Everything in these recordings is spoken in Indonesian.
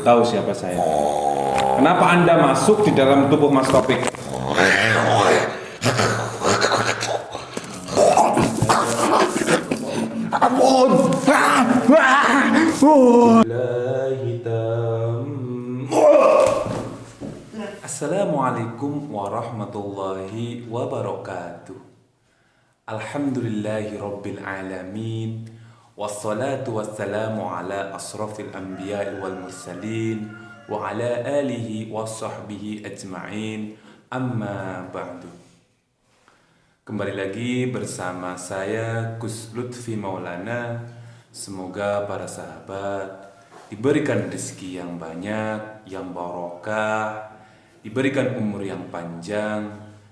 tahu siapa saya. Kenapa Anda masuk di dalam tubuh Mas Topik? Assalamualaikum warahmatullahi wabarakatuh. Alhamdulillahi rabbil alamin. Wassalatu wassalamu ala asrafil anbiya'i wal mursalin wa ala alihi wa sahbihi ajma'in. Amma ba'du. Kembali lagi bersama saya Gus Lutfi Maulana. Semoga para sahabat diberikan rezeki yang banyak, yang barokah, diberikan umur yang panjang,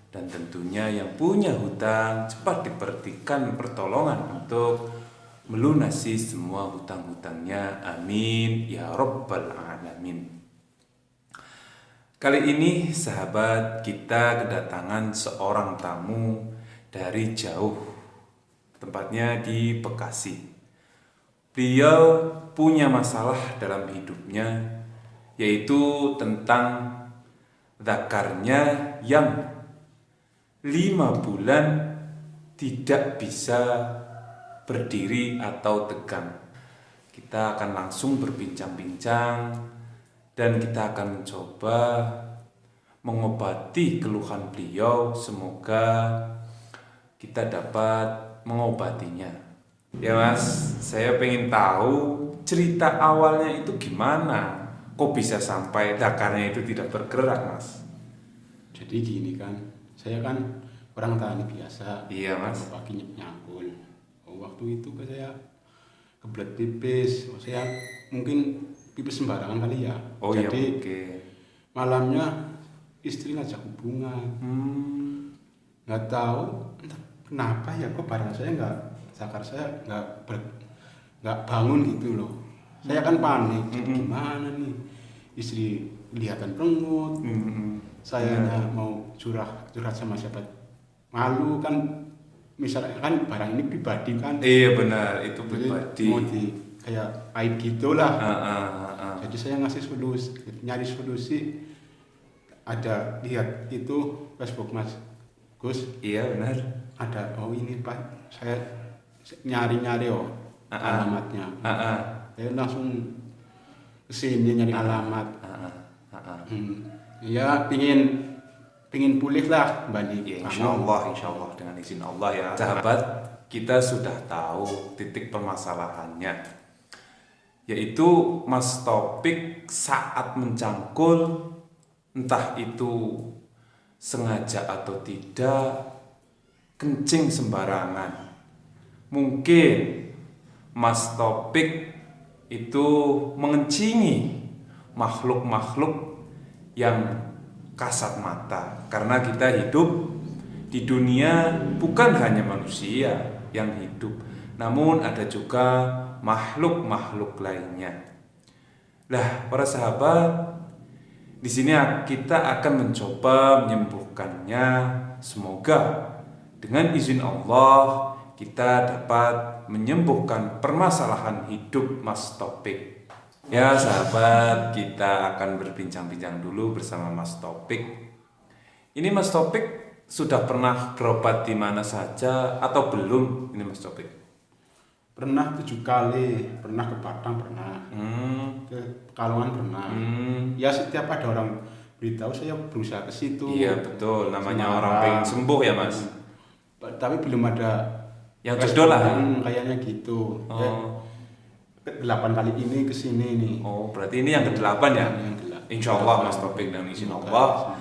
dan tentunya yang punya hutang cepat diberikan pertolongan untuk melunasi semua hutang-hutangnya. Amin ya rabbal alamin. Kali ini sahabat, kita kedatangan seorang tamu dari jauh, tempatnya di Bekasi. Beliau punya masalah dalam hidupnya, yaitu tentang zakarnya yang 5 bulan tidak bisa berdiri atau tegang. Kita akan langsung berbincang-bincang dan kita akan mencoba mengobati keluhan beliau. Semoga kita dapat mengobatinya. Ya Mas, saya pengen tahu cerita awalnya itu gimana? Kok bisa sampai zakarnya itu tidak bergerak, Mas? Jadi gini kan, saya kan orang tani biasa. Iya Mas. Pagi nyangkul. Waktu itu saya kebelet pipis. Saya mungkin pipis sembarangan kali ya. Oh jadi iya, oke. Malamnya istri ngajak hubungan. Nggak tahu entah kenapa ya, kok barang saya zakar saya nggak bangun gitu loh. Saya kan panik. Gimana nih? Istri kelihatan perengut. Sayanya mau curhat sama siapa, malu kan. Misalnya kan barang ini pribadi kan. Iya benar, itu pribadi. Mau kayak aib gitulah. Jadi saya nyari solusi. Ada lihat itu Facebook Mas Gus. Iya benar. Ada, oh ini Pak, saya nyari alamatnya. Saya langsung kesini nyari alamat. Ya pingin pulih lah kembali. Ya, insya Allah dengan izin Allah ya. Sahabat, kita sudah tahu titik permasalahannya, yaitu Mas Topik saat mencangkul, entah itu sengaja atau tidak, kencing sembarangan. Mungkin Mas Topik itu mengencingi makhluk-makhluk yang kasat mata, karena kita hidup di dunia bukan hanya manusia yang hidup, namun ada juga makhluk-makhluk lainnya. Lah, para sahabat, di sini kita akan mencoba menyembuhkannya. Semoga dengan izin Allah kita dapat menyembuhkan permasalahan hidup Mas Topik. Ya sahabat, kita akan berbincang-bincang dulu bersama Mas Topik. Ini Mas Topik sudah pernah berobat di mana saja atau belum ini Mas Topik? Pernah 7 kali, pernah ke Padang pernah, ke Pekalongan pernah. Ya setiap ada orang beritahu saya berusaha ke situ. Iya betul, namanya orang pengen sembuh ya Mas. Tapi belum ada yang jodoh lah. Kayaknya gitu. 8 kali ini kesini nih. Oh, berarti ini yang ke-8 ya? Insya Allah Mas Topik dan izin Allah.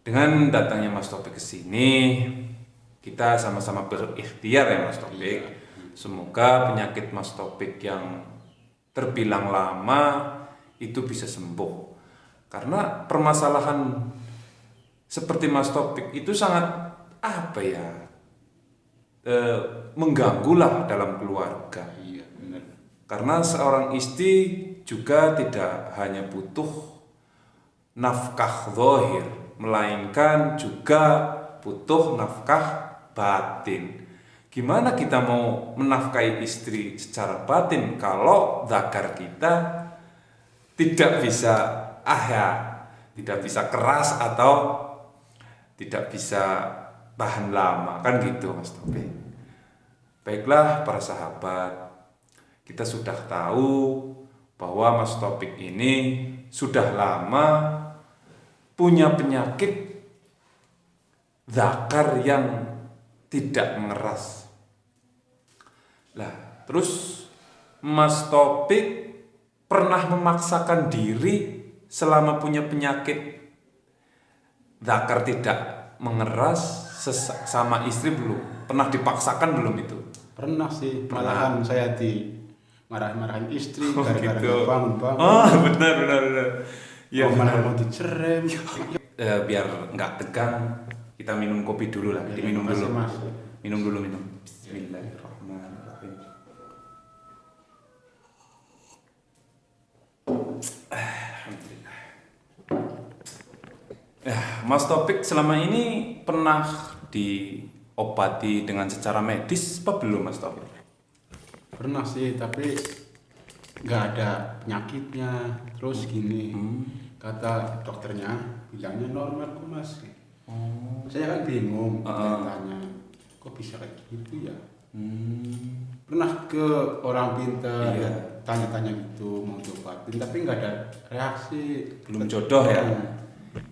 Dengan datangnya Mas Topik ke sini, kita sama-sama berikhtiar ya Mas Topik. Iya. Semoga penyakit Mas Topik yang terbilang lama itu bisa sembuh. Karena permasalahan seperti Mas Topik itu sangat mengganggu lah dalam keluarga. Iya, benar. Karena seorang istri juga tidak hanya butuh nafkah zahir, melainkan juga butuh nafkah batin. Gimana kita mau menafkahi istri secara batin kalau zakar kita tidak bisa tidak bisa keras atau tidak bisa tahan lama, kan gitu Mas Taufik. Baiklah para sahabat, kita sudah tahu bahwa Mas Taufik ini sudah lama punya penyakit dzakar yang tidak mengeras. Lah, terus Mas Taufik pernah memaksakan diri selama punya penyakit dzakar tidak mengeras sama istri belum? Pernah dipaksakan belum itu? Pernah sih, Pernah. malahan saya marah-marahin istri Oh, gara-gara gitu. bangun-bangun. Oh, benar. Ya, Malah mau dicerem. biar nggak tegang, kita minum kopi dulu lah. Ya, Diminum makasih, dulu. Mas. Minum. Bismillahirrahmanirrahim. Alhamdulillah. Mas Taufik selama ini pernah diobati dengan secara medis apa belum Mas Taufik? Pernah sih, tapi nggak ada penyakitnya. Terus gini, kata dokternya bilangnya normal kok Mas. Saya kan bingung, tanya kok bisa kayak gitu ya. Pernah ke orang pintar, Iya. tanya-tanya gitu mau diobatin, tapi nggak ada reaksi. Belum jodoh ya?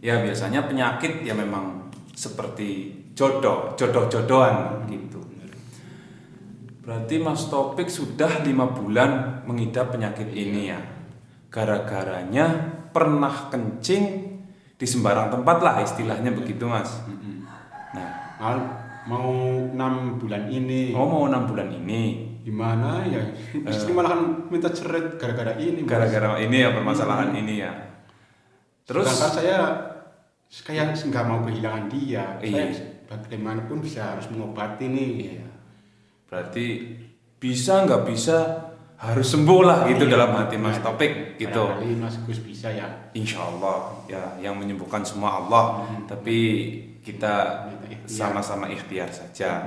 Ya biasanya penyakit ya memang seperti jodoh-jodohan gitu. Berarti Mas Taufik sudah 5 bulan mengidap penyakit ini ya. Gara-garanya pernah kencing di sembarang tempat lah istilahnya begitu Mas. Nah, Mau 6 bulan ini. mau 6 bulan ini. Gimana ya? Istri malah kan minta cerai gara-gara ini. Mas. Gara-gara ini ya permasalahan ini ya. Terus Sedangkan saya kayak nggak mau kehilangan dia. Iya. Saya bagaimanapun bisa harus mengobati nih. Iya. Berarti bisa nggak bisa harus sembuh lah gitu Iya. dalam hati Mas Taufik gitu. Barangkali Mas Gus bisa ya. Insya Allah ya yang menyembuhkan semua Allah. Tapi kita sama-sama ikhtiar saja.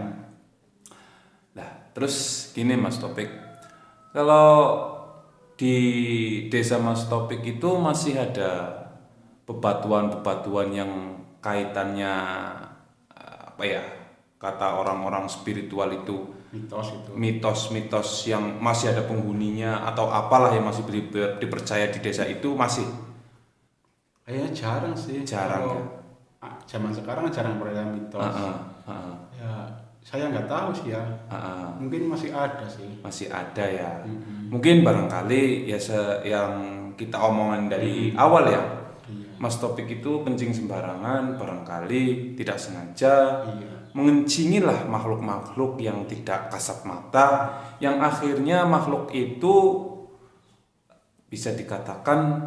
Nah terus gini Mas Taufik, kalau di desa Mas Taufik itu masih ada bebatuan-bebatuan yang kaitannya apa ya, kata orang-orang spiritual itu Mitos itu. mitos-mitos yang masih ada penghuninya atau apalah yang masih dipercaya di desa itu masih Kayaknya jarang sih. Jarang, Kalau, ya? Zaman sekarang jarang percaya mitos. Ya saya nggak tahu sih ya. Mungkin masih ada sih. masih ada ya. Mungkin barangkali ya yang kita omongan dari awal ya. Iya. Mas Taufik itu kencing sembarangan, barangkali tidak sengaja Iya. mengencingilah makhluk-makhluk yang tidak kasat mata, yang akhirnya makhluk itu bisa dikatakan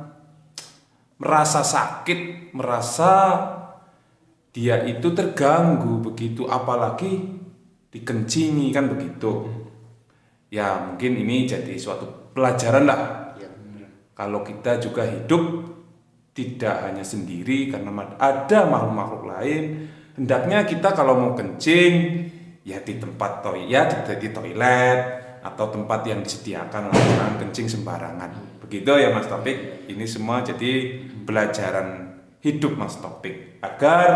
merasa sakit, merasa dia itu terganggu begitu, apalagi dikencingi kan begitu. Ya mungkin ini jadi suatu pelajaran lah. Iya benar. Kalau kita juga hidup tidak hanya sendiri karena ada makhluk-makhluk lain, hendaknya kita kalau mau kencing ya di tempat di toilet atau tempat yang disediakan, jangan kencing sembarangan. Begitu ya Mas Taufik. Ini semua jadi pelajaran hidup Mas Taufik agar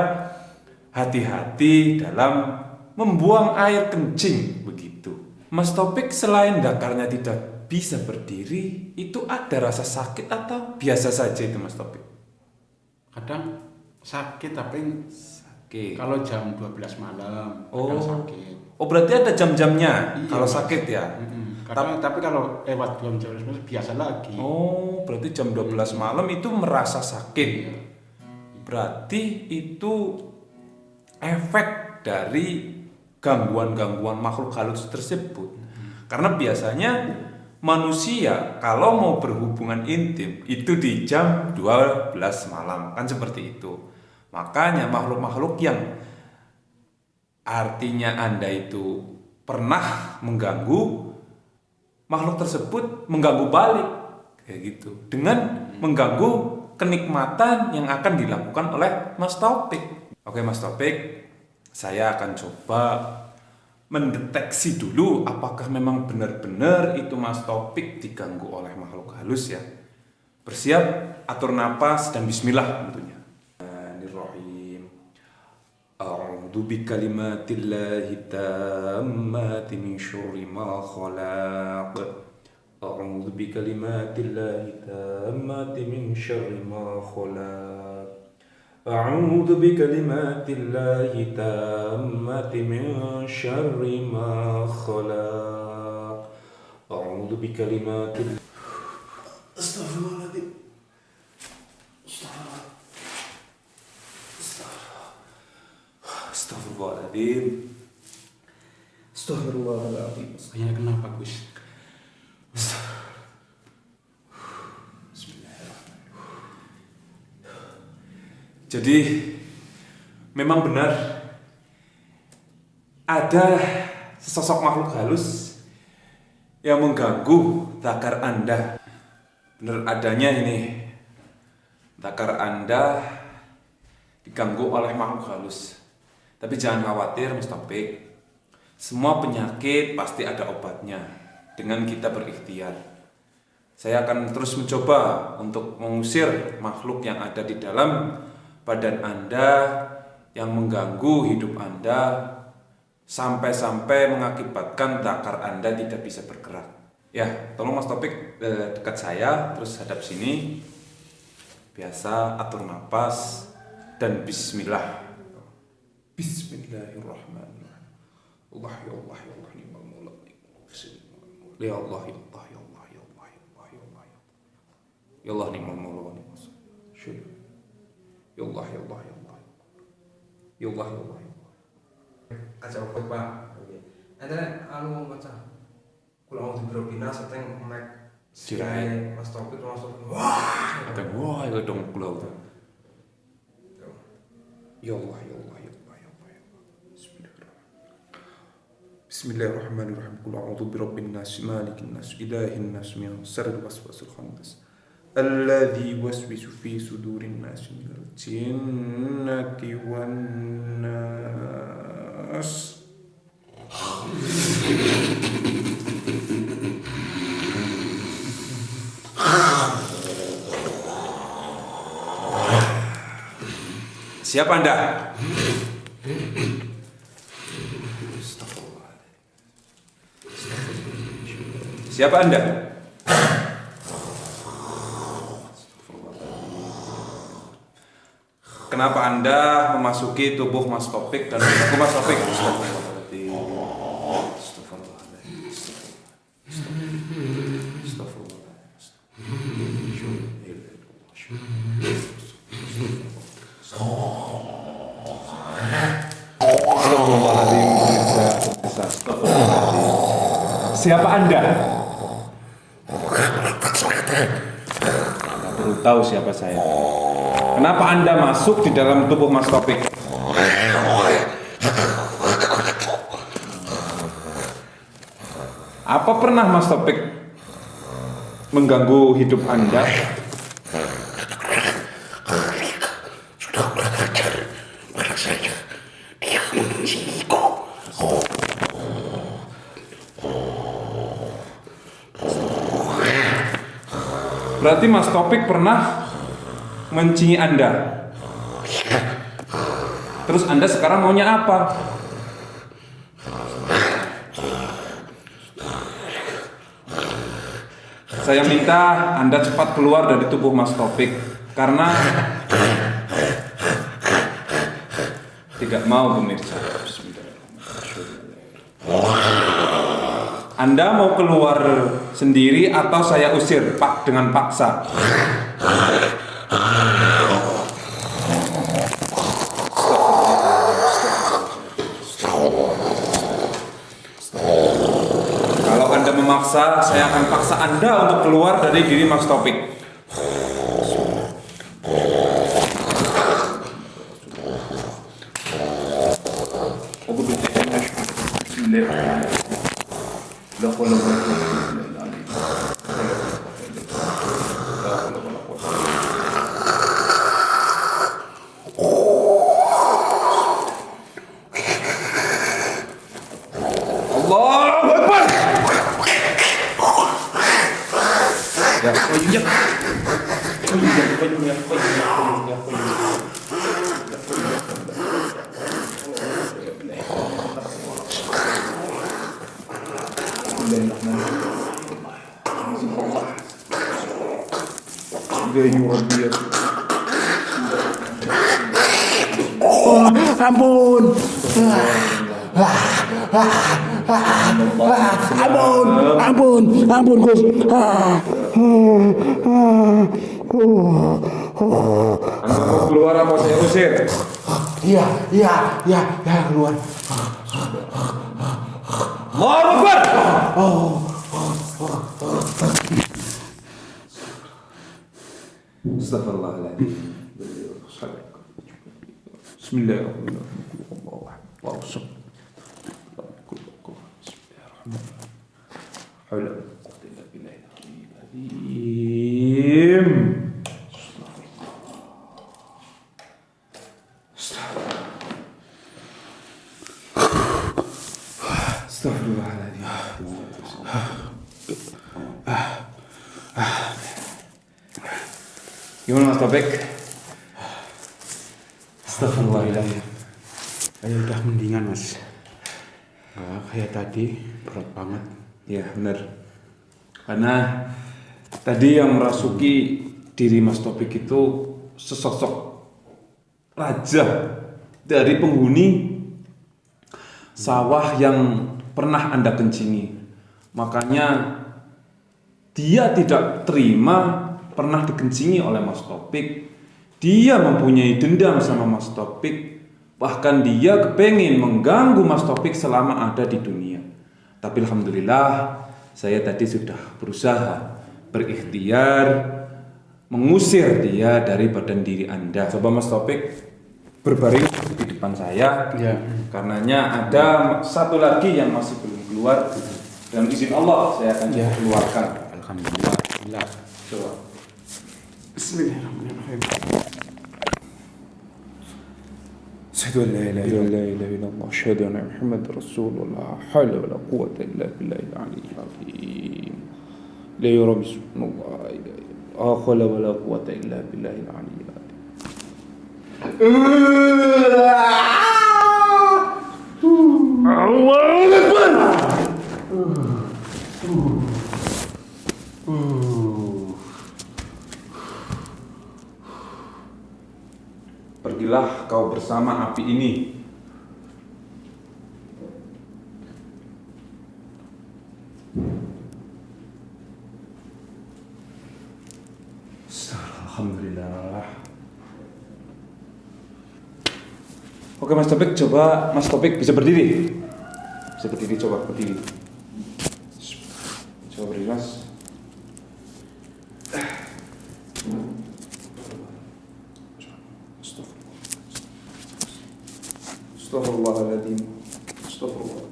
hati-hati dalam membuang air kencing begitu. Mas Taufik selain dakarnya tidak bisa berdiri, itu ada rasa sakit atau biasa saja itu Mas Taufik? Kadang sakit tapi Sakit. kalau jam 12 malam Oh. kadang sakit. Oh berarti ada jam-jamnya Iya, kalau Mas. sakit ya? Tapi kalau lewat jam 12 malam biasa lagi. Oh berarti jam 12 malam itu merasa sakit. Berarti itu efek dari gangguan-gangguan makhluk halus tersebut. Karena biasanya manusia kalau mau berhubungan intim itu di jam 12 malam, kan seperti itu. Makanya makhluk-makhluk yang artinya Anda itu pernah mengganggu, makhluk tersebut mengganggu balik kayak gitu. Dengan mengganggu kenikmatan yang akan dilakukan oleh Mas Taufik. Oke Mas Taufik, saya akan coba mendeteksi dulu apakah memang benar-benar itu Mas Taufik diganggu oleh makhluk halus ya. Bersiap, atur napas dan bismillah tentunya. Bismillahirrahmanirrahim. A'udzu bikalimatillahi tammati min syarri ma khalaq. A'udzu bikalimatillahi tammati min syarri ma khalaq. A'udzu bikalimatillahi tammati min syarri ma khalaq. A'udzu bikalimatil Astagfirullahaladzim. Astagfirullahaladzim. Astagfirullahaladzim. Kayaknya kenapa Gus? Jadi memang benar ada sesosok makhluk halus yang mengganggu zakar Anda. Benar adanya ini, zakar Anda diganggu oleh makhluk halus. Tapi jangan khawatir Mas Taufik, semua penyakit pasti ada obatnya dengan kita berikhtiar. Saya akan terus mencoba untuk mengusir makhluk yang ada di dalam badan Anda yang mengganggu hidup Anda sampai-sampai mengakibatkan zakar Anda tidak bisa bergerak. Ya, tolong Mas Taufik dekat saya, terus hadap sini. Biasa atur napas dan bismillah. Bismillahirrahmanirrahim. Allah ya Allah ya Allah ni'mal maula. Ya Allah ya Allah ya Allah ya Allah ya Allah ya Allah. Ya Allah ni'mal maula wa ni'mas nasir. Ya Allah ya Allah ya Allah. Ya Allah ya Allah ya Allah. Kacau Pak. Ada anu maca. Kula mau dibrobina seteng mek Cirai. Mas Taufik langsung wah. Wah, itu dong pulau tuh. Ya Allah ya Allah ya Allah ya Allah. Bismillahirrahmanirrahim. Qul a'udzu birabbin nas, malikin nas, ilahin nas, min syarril waswasil khannas. Alladzi yuwaswisu fi sudurin nas minal jinnati wan nas. Siapa Anda? Siapa Anda? Kenapa Anda memasuki tubuh Mas Taufik dan mengganggu Mas Taufik? Siapa Anda? Anda perlu tahu siapa saya. Kenapa Anda masuk di dalam tubuh Mas Taufik? Apa pernah Mas Taufik mengganggu hidup Anda? Berarti Mas Taufik pernah mencingi Anda. Terus Anda sekarang maunya apa? Saya minta Anda cepat keluar dari tubuh Mas Taufik karena tidak mau pemirsa. Anda mau keluar sendiri atau saya usir Pak dengan paksa? Kalau Anda memaksa, saya akan paksa Anda untuk keluar dari diri Mas Taufik. Allahu Akbar. Ya, qayyum ya qayyum ya qayyum ya qayyum. Ampun. Ampun Gus. Anda mau keluar apa saya usir? Iya, keluar. Allahu Akbar. Astagfirullahaladzim. Bismillahirrahmanirrahim. Gimana Mas Topik? Astagfirullahaladzim. Saya udah mendingan Mas. Nggak kayak tadi, berat banget. Ya benar. Karena tadi yang merasuki diri Mas Topik itu sesosok raja dari penghuni sawah yang pernah Anda kencingi. Makanya dia tidak terima pernah dikencingi oleh Mas Topik. Dia mempunyai dendam sama Mas Topik. Bahkan dia kepengin mengganggu Mas Topik selama ada di dunia. Tapi alhamdulillah saya tadi sudah berusaha berikhtiar mengusir dia dari badan diri Anda. Coba Mas Topik berbaring di depan saya. Ya. Karenanya ada satu lagi yang masih belum keluar. Dengan izin Allah saya akan keluarkan. Alhamdulillah. Coba. Bismillahirrahmanirrahim. Asyhadu an la ilaha illallah, asyhadu anna Muhammadar Rasulullah, la haula wala quwwata illa billahil aliyyil azim. La yura bismillah, la haula wala quwwata illa billahil aliyyil azim. Allahu Akbar. Pergilah kau bersama api ini. Alhamdulillah. Oke Mas Topik, coba Mas Topik bisa berdiri. Bisa berdiri, coba berdiri. Coba berdiri Mas. Astagfirullahaladzim. Astagfirullah.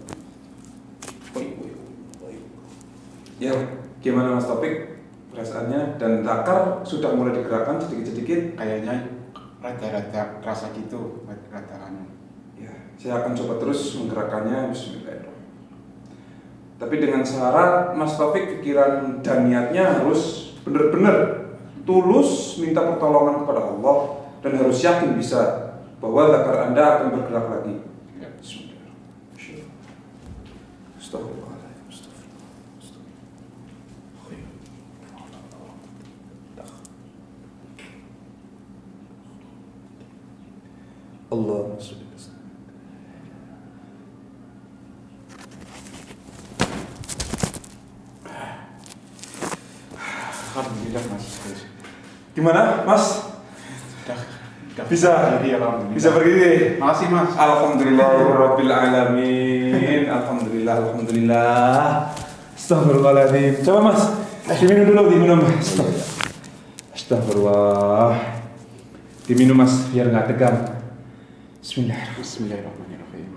Ya, gimana Mas Topik perasaannya? Dan lakar sudah mulai digerakkan sedikit-sedikit. Kayaknya rada-rada rasa gitu, rada anu. Ya, saya akan coba terus menggerakkannya. Bismillahirrahmanirrahim. Tapi dengan syarat Mas Topik pikiran dan niatnya harus benar-benar tulus minta pertolongan kepada Allah dan harus yakin bisa bahwa zakar Anda akan bergerak lagi. Ya. Bismillahirrahmanirrahim. Astagfirullahaladzim. Allahumma sholli ala sayyidina. Alhamdulillah Mas. Gimana, Mas? Bisa bisa berdiri. Makasih Mas. Alhamdulillahirabbil alamin. Alhamdulillah. Astagfirullahaladzim. Coba Mas, diminum dulu, diminum. Astagfirullah. Diminum Mas, biar nggak tegang. Bismillahirrahmanirrahim.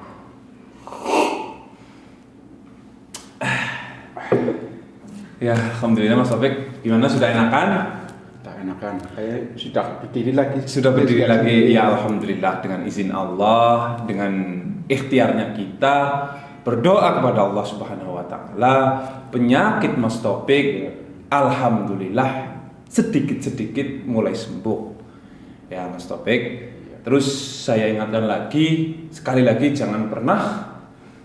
Ya, alhamdulillah Mas Topik. Gimana, sudah enakan? Tak enakan. Kayak sudah berdiri lagi. Sudah berdiri lagi. Ya alhamdulillah, dengan izin Allah, dengan ikhtiarnya kita berdoa kepada Allah Subhanahu wa taala, penyakit Mas Topik alhamdulillah sedikit-sedikit mulai sembuh. Ya Mas Taufik. Terus saya ingatkan lagi, sekali lagi jangan pernah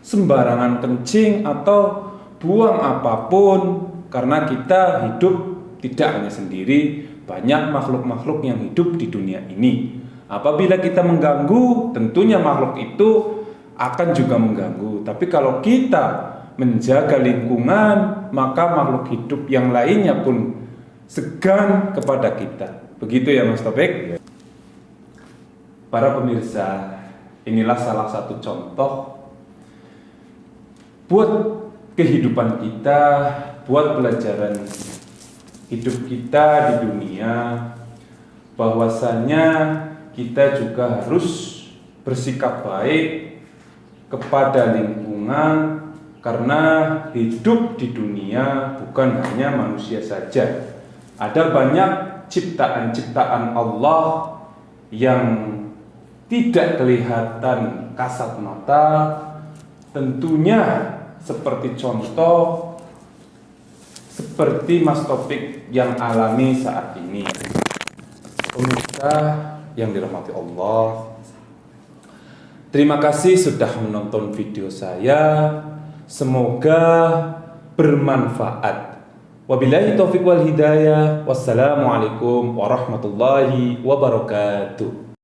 sembarangan kencing atau buang apapun, karena kita hidup tidak hanya sendiri, banyak makhluk-makhluk yang hidup di dunia ini. Apabila kita mengganggu, tentunya makhluk itu akan juga mengganggu. Tapi kalau kita menjaga lingkungan, maka makhluk hidup yang lainnya pun segan kepada kita. Begitu ya Mas Taufik. Para pemirsa, inilah salah satu contoh buat kehidupan kita, buat pelajaran hidup kita di dunia, bahwasanya kita juga harus bersikap baik kepada lingkungan, karena hidup di dunia bukan hanya manusia saja. Ada banyak ciptaan-ciptaan Allah yang tidak kelihatan kasat mata, tentunya seperti contoh seperti Mas Taufik yang alami saat ini. Pemirsa yang dirahmati Allah, terima kasih sudah menonton video saya. Semoga bermanfaat. Wabillahi taufiq wal hidayah. Wassalamualaikum warahmatullahi wabarakatuh.